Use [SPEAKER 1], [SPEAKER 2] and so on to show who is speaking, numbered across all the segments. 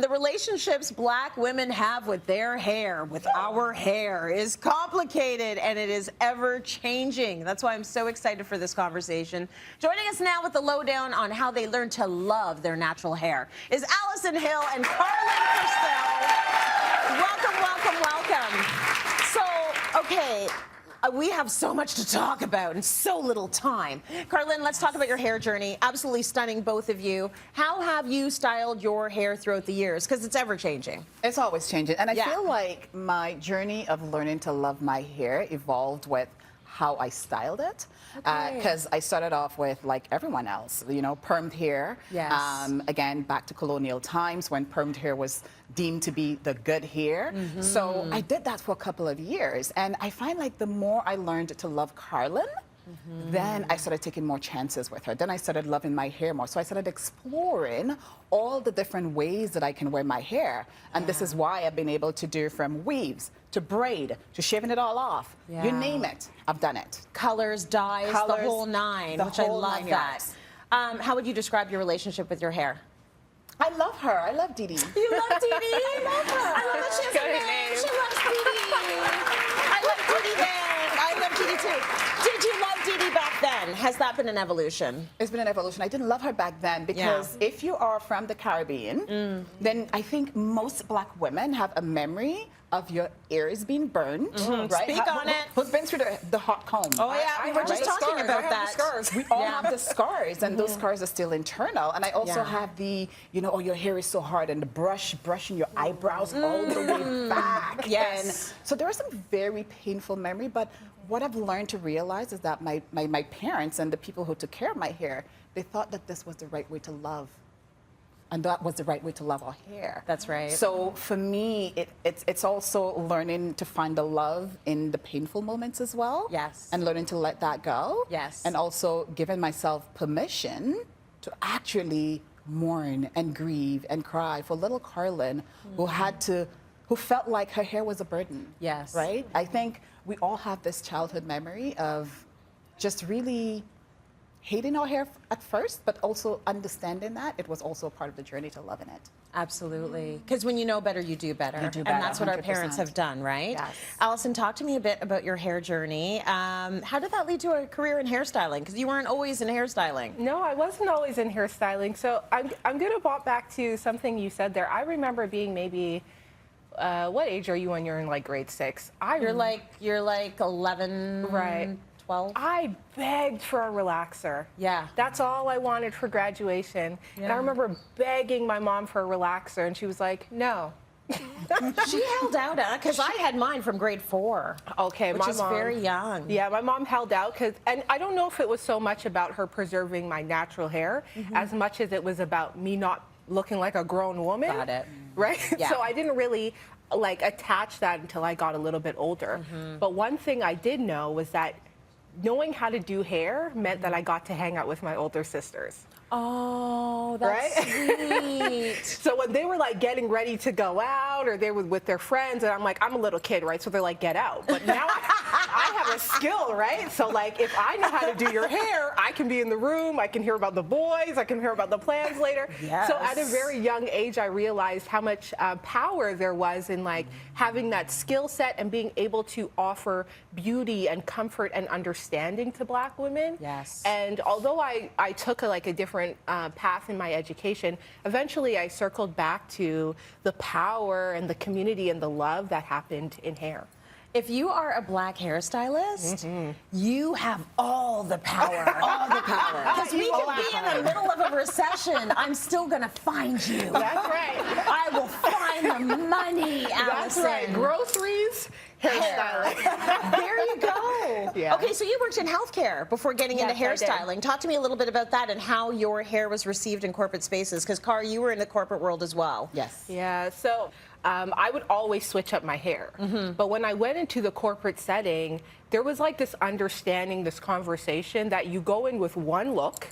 [SPEAKER 1] The relationships black women have with their hair, with our hair, is complicated and it is ever changing. That's why I'm so excited for this conversation. Joining us now with the lowdown on how they learn to love their natural hair is Allison Hill and Karlyn Percil. Welcome, welcome, welcome. So, okay. We have so much to talk about and so little time. Karlyn, let's talk about your hair journey. Absolutely stunning, both of you. How have you styled your hair throughout the years? Because it's ever changing.
[SPEAKER 2] It's always changing. And I feel like my journey of learning to love my hair evolved with how I styled it. Because I started off with, like everyone else, you know, permed hair.
[SPEAKER 1] Yes.
[SPEAKER 2] Again, back to colonial times when permed hair was deemed to be the good hair. So I did that for a couple of years. And I find like the more I learned to love Karlyn, then I started taking more chances with her. Then I started loving my hair more. So I started exploring all the different ways that I can wear my hair. And this is why I've been able to do from weaves to braid to shaving it all off. You name it, I've done it.
[SPEAKER 1] Colors, dyes, the whole nine, which I love that. How would you describe your relationship with your hair?
[SPEAKER 2] I love her. I love Dee Dee.
[SPEAKER 1] You love Dee Dee? I love her. I love that she has a name. She loves Dee Dee. I love Dee Dee then. I love Dee Dee too. Did you love Dee Dee back then? Has that been an evolution?
[SPEAKER 2] It's been an evolution. I didn't love her back then because if you are from the Caribbean, then I think most black women have a memory of your ears being burned, right?
[SPEAKER 1] Speak on it.
[SPEAKER 2] Who's been through the hot comb?
[SPEAKER 1] Oh yeah, we were just talking about that.
[SPEAKER 2] We all have the scars, and those scars are still internal. And I also have the, you know, oh, your hair is so hard, and the brushing your eyebrows all the way back.
[SPEAKER 1] Yes.
[SPEAKER 2] And so there are some very painful memory, but what I've learned to realize is that my parents and the people who took care of my hair, they thought that this was the right way to love. And that was the right way to love our hair.
[SPEAKER 1] That's right.
[SPEAKER 2] So for me, it's also learning to find the love in the painful moments as well.
[SPEAKER 1] Yes.
[SPEAKER 2] And learning to let that go.
[SPEAKER 1] Yes.
[SPEAKER 2] And also giving myself permission to actually mourn and grieve and cry for little Karlyn who felt like her hair was a burden.
[SPEAKER 1] Yes.
[SPEAKER 2] Right? I think we all have this childhood memory of just really hating our hair at first, but also understanding that it was also a part of the journey to loving it.
[SPEAKER 1] Absolutely. Because when you know better, you do better.
[SPEAKER 2] You do better,
[SPEAKER 1] and that's what our
[SPEAKER 2] 100%.
[SPEAKER 1] parents have done, right?
[SPEAKER 2] Yes.
[SPEAKER 1] Allison, talk to me a bit about your hair journey. How did that lead to a career in hairstyling? Because you weren't always in hairstyling.
[SPEAKER 3] No, I wasn't always in hairstyling. So I'm going to pop back to something you said there. I remember being maybe, what age are you when you're in like grade 6?
[SPEAKER 1] You're like 11,
[SPEAKER 3] right.
[SPEAKER 1] 12?
[SPEAKER 3] I begged for a relaxer.
[SPEAKER 1] Yeah.
[SPEAKER 3] That's all I wanted for graduation.
[SPEAKER 1] Yeah.
[SPEAKER 3] And I remember begging my mom for a relaxer, and she was like, no.
[SPEAKER 1] She held out, because I had mine from grade 4.
[SPEAKER 3] Okay,
[SPEAKER 1] which is very young.
[SPEAKER 3] Yeah, my mom held out, and I don't know if it was so much about her preserving my natural hair as much as it was about me not looking like a grown woman.
[SPEAKER 1] Got it.
[SPEAKER 3] Right?
[SPEAKER 1] Yeah.
[SPEAKER 3] So I didn't really like attach that until I got a little bit older. But one thing I did know was that knowing how to do hair meant that I got to hang out with my older sisters.
[SPEAKER 1] Oh, that's sweet.
[SPEAKER 3] So when they were like getting ready to go out, or they were with their friends, and I'm like, I'm a little kid, right? So they're like, get out. But now I have a skill, right? So like, if I know how to do your hair, I can be in the room, I can hear about the boys, I can hear about the plans later.
[SPEAKER 1] Yes.
[SPEAKER 3] So at a very young age, I realized how much power there was in like having that skill set and being able to offer beauty and comfort and understanding to black women.
[SPEAKER 1] Yes.
[SPEAKER 3] And although I took a different path in my education, eventually I circled back to the power and the community and the love that happened in hair.
[SPEAKER 1] If you are a black hairstylist, you have all the power. All the power. Because we could be in the middle of a recession. I'm still going to find you.
[SPEAKER 3] That's right.
[SPEAKER 1] I will find the money, Allison.
[SPEAKER 3] That's right. Groceries, hairstyling.
[SPEAKER 1] There you go.
[SPEAKER 3] Yeah.
[SPEAKER 1] Okay, so you worked in healthcare before getting into
[SPEAKER 3] Yes, I did.
[SPEAKER 1] hairstyling. Talk to me a little bit about that and how your hair was received in corporate spaces. Because, Kar, you were in the corporate world as well.
[SPEAKER 2] Yes.
[SPEAKER 3] Yeah, so I would always switch up my hair. But when I went into the corporate setting, there was like this understanding, this conversation that you go in with one look,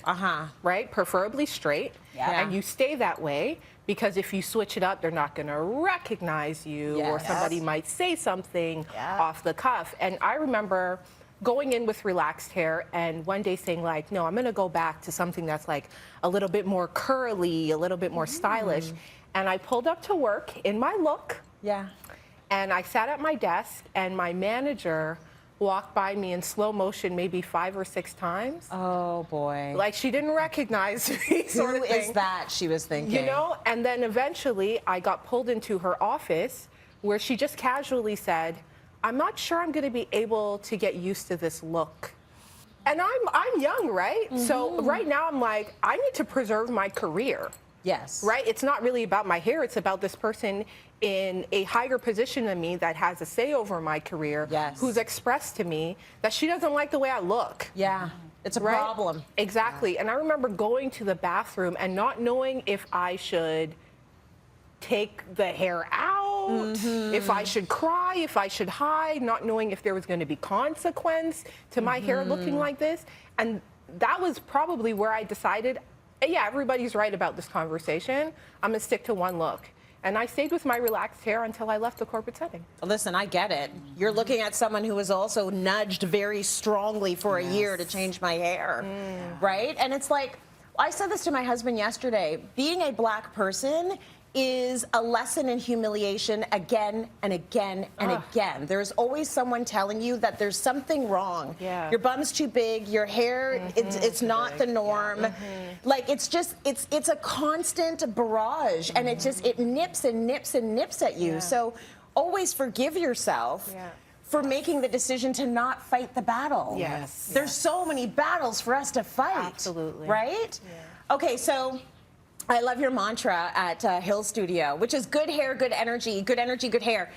[SPEAKER 3] right? Preferably straight, and you stay that way. Because if you switch it up, they're not going to recognize you, or somebody might say something off the cuff. And I remember going in with relaxed hair and one day saying like, no, I'm going to go back to something that's like a little bit more curly, a little bit more stylish. And I pulled up to work in my look.
[SPEAKER 1] Yeah.
[SPEAKER 3] And I sat at my desk, and my manager walked by me in slow motion maybe 5 or 6 times.
[SPEAKER 1] Oh, boy.
[SPEAKER 3] Like she didn't recognize me, sort
[SPEAKER 1] Who
[SPEAKER 3] of thing.
[SPEAKER 1] is that, she was thinking?
[SPEAKER 3] You know, and then eventually I got pulled into her office where she just casually said, I'm not sure I'm going to be able to get used to this look. And I'm young, right? So right now I'm like, I need to preserve my career.
[SPEAKER 1] Yes.
[SPEAKER 3] Right? It's not really about my hair. It's about this person in a higher position than me that has a say over my career,
[SPEAKER 1] Yes.
[SPEAKER 3] who's expressed to me that she doesn't like the way I look.
[SPEAKER 1] Yeah. It's a
[SPEAKER 3] Right?
[SPEAKER 1] problem.
[SPEAKER 3] Exactly. And I remember going to the bathroom and not knowing if I should take the hair out, if I should cry, if I should hide, not knowing if there was going to be consequence to my hair looking like this. And that was probably where I decided, yeah, everybody's right about this conversation. I'm going to stick to one look. And I stayed with my relaxed hair until I left the corporate setting.
[SPEAKER 1] Listen, I get it. You're looking at someone who was also nudged very strongly for a year to change my hair, right? And it's like, I said this to my husband yesterday, being a black person is a lesson in humiliation again and again and again. There's always someone telling you that there's something wrong.
[SPEAKER 3] Yeah.
[SPEAKER 1] Your bum's too big, your hair, it's not the norm. Like, it's just, it's a constant barrage, and it nips and nips and nips at you. So always forgive yourself for making the decision to not fight the battle.
[SPEAKER 3] Yes.
[SPEAKER 1] There's so many battles for us to fight.
[SPEAKER 3] Absolutely.
[SPEAKER 1] Right? Yeah. Okay, so I love your mantra at Hill Studio, which is good hair, good energy, good hair.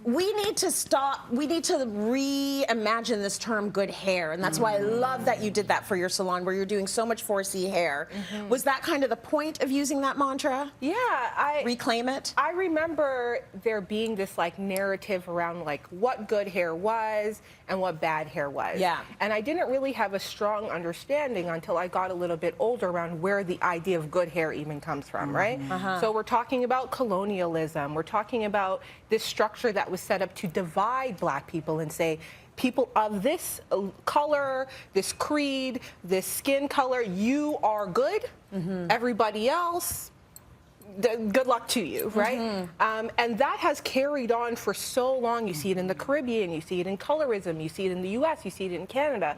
[SPEAKER 1] We need to stop, we need to reimagine this term good hair. And that's why I love that you did that for your salon, where you're doing so much 4C hair. Was that kind of the point of using that mantra?
[SPEAKER 3] Yeah.
[SPEAKER 1] Reclaim it?
[SPEAKER 3] I remember there being this like narrative around like what good hair was and what bad hair was.
[SPEAKER 1] Yeah.
[SPEAKER 3] And I didn't really have a strong understanding until I got a little bit older around where the idea of good hair even comes from, right? So we're talking about colonialism. We're talking about this structure that was set up to divide black people and say, people of this color, this creed, this skin color, you are good. Everybody else, good luck to you, right? And that has carried on for so long. You see it in the Caribbean, you see it in colorism, you see it in the US, you see it in Canada.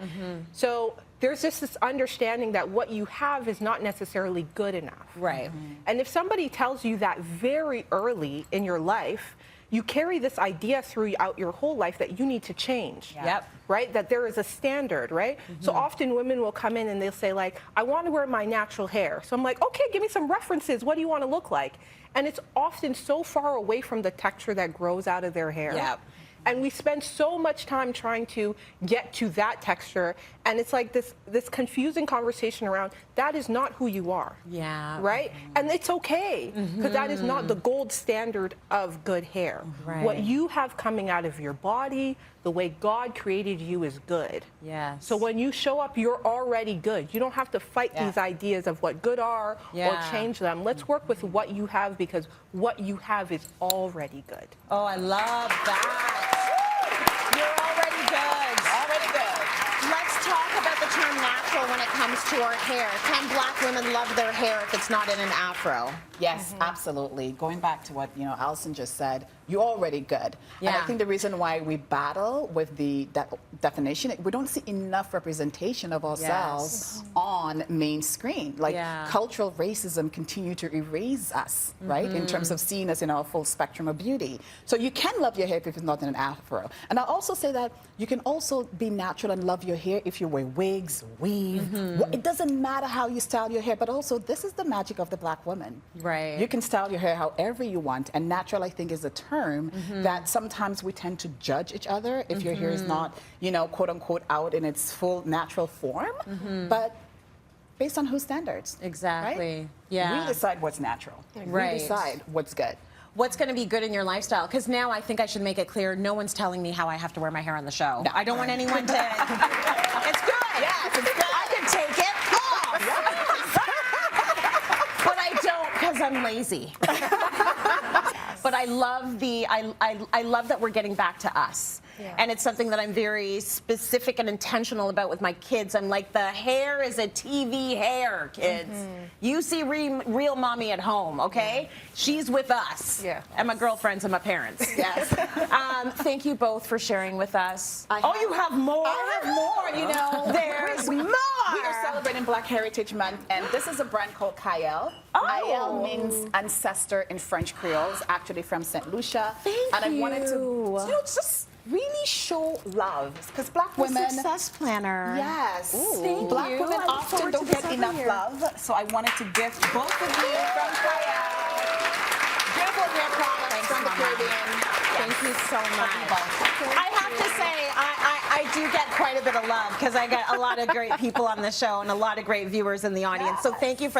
[SPEAKER 3] So there's just this understanding that what you have is not necessarily good enough.
[SPEAKER 1] Right.
[SPEAKER 3] And if somebody tells you that very early in your life, you carry this idea throughout your whole life that you need to change.
[SPEAKER 1] Yep.
[SPEAKER 3] Right? That there is a standard, right? So often women will come in and they'll say like, I want to wear my natural hair. So I'm like, okay, give me some references. What do you want to look like? And it's often so far away from the texture that grows out of their hair.
[SPEAKER 1] Yep.
[SPEAKER 3] And we spend so much time trying to get to that texture, and it's like this confusing conversation around that is not who you are.
[SPEAKER 1] Yeah.
[SPEAKER 3] Right? And it's okay, because that is not the gold standard of good hair.
[SPEAKER 1] Right.
[SPEAKER 3] What you have coming out of your body, the way God created you is good.
[SPEAKER 1] Yes.
[SPEAKER 3] So when you show up, you're already good. You don't have to fight these ideas of what good are or change them. Let's work with what you have, because what you have is already good.
[SPEAKER 1] Oh, I love that. You're already good.
[SPEAKER 2] Already good.
[SPEAKER 1] Let's talk about the term natural when it comes to our hair. Can black women love their hair if it's not in an afro?
[SPEAKER 2] Yes, absolutely. Going back to what Allison just said, you're already good. And I
[SPEAKER 1] Yeah.
[SPEAKER 2] think the reason why we battle with the definition, we don't see enough representation of ourselves on main screen. Like cultural racism continue to erase us, right? In terms of seeing us in our full spectrum of beauty. So you can love your hair if it's not in an afro. And I'll also say that you can also be natural and love your hair if you wear wigs, weave. It doesn't matter how you style your hair, but also this is the magic of the black woman.
[SPEAKER 1] Right.
[SPEAKER 2] You can style your hair however you want, and natural, I think, is a term that sometimes we tend to judge each other if your hair is not, quote unquote, out in its full natural form. But based on whose standards?
[SPEAKER 1] Exactly.
[SPEAKER 2] Right?
[SPEAKER 1] Yeah.
[SPEAKER 2] We decide what's natural.
[SPEAKER 1] Right.
[SPEAKER 2] We decide what's good.
[SPEAKER 1] What's going to be good in your lifestyle? Because now I think I should make it clear, no one's telling me how I have to wear my hair on the show.
[SPEAKER 2] No.
[SPEAKER 1] I don't want anyone to. It's good.
[SPEAKER 2] Yes, it's good.
[SPEAKER 1] I can take it off. But I don't, because I'm lazy. But I love I love that we're getting back to us. and it's something that I'm very specific and intentional about with my kids. I'm like, the hair is a TV hair, kids. You see real mommy at home, okay? She's with us. And my girlfriends and my parents.
[SPEAKER 2] Yes.
[SPEAKER 1] Thank you both for sharing with us. You have more?
[SPEAKER 2] I have more, you know.
[SPEAKER 1] There's more.
[SPEAKER 2] We are celebrating Black Heritage Month, and this is a brand called Kyle. Kyle means ancestor in French Creole. It's actually from St. Lucia.
[SPEAKER 1] Thank
[SPEAKER 2] I wanted to, just really show love, because Black women.
[SPEAKER 1] Success planner.
[SPEAKER 2] Yes.
[SPEAKER 1] Thank
[SPEAKER 2] Black
[SPEAKER 1] you.
[SPEAKER 2] women
[SPEAKER 1] I look
[SPEAKER 2] often
[SPEAKER 1] forward to
[SPEAKER 2] don't
[SPEAKER 1] this
[SPEAKER 2] get
[SPEAKER 1] every
[SPEAKER 2] enough
[SPEAKER 1] year.
[SPEAKER 2] love, so I wanted to gift both of you from Kyle. Beautiful hair products from the Caribbean.
[SPEAKER 1] Thank you so much. I have to say, I do get quite a bit of love because I get a lot of great people on the show and a lot of great viewers in the audience. So thank you for the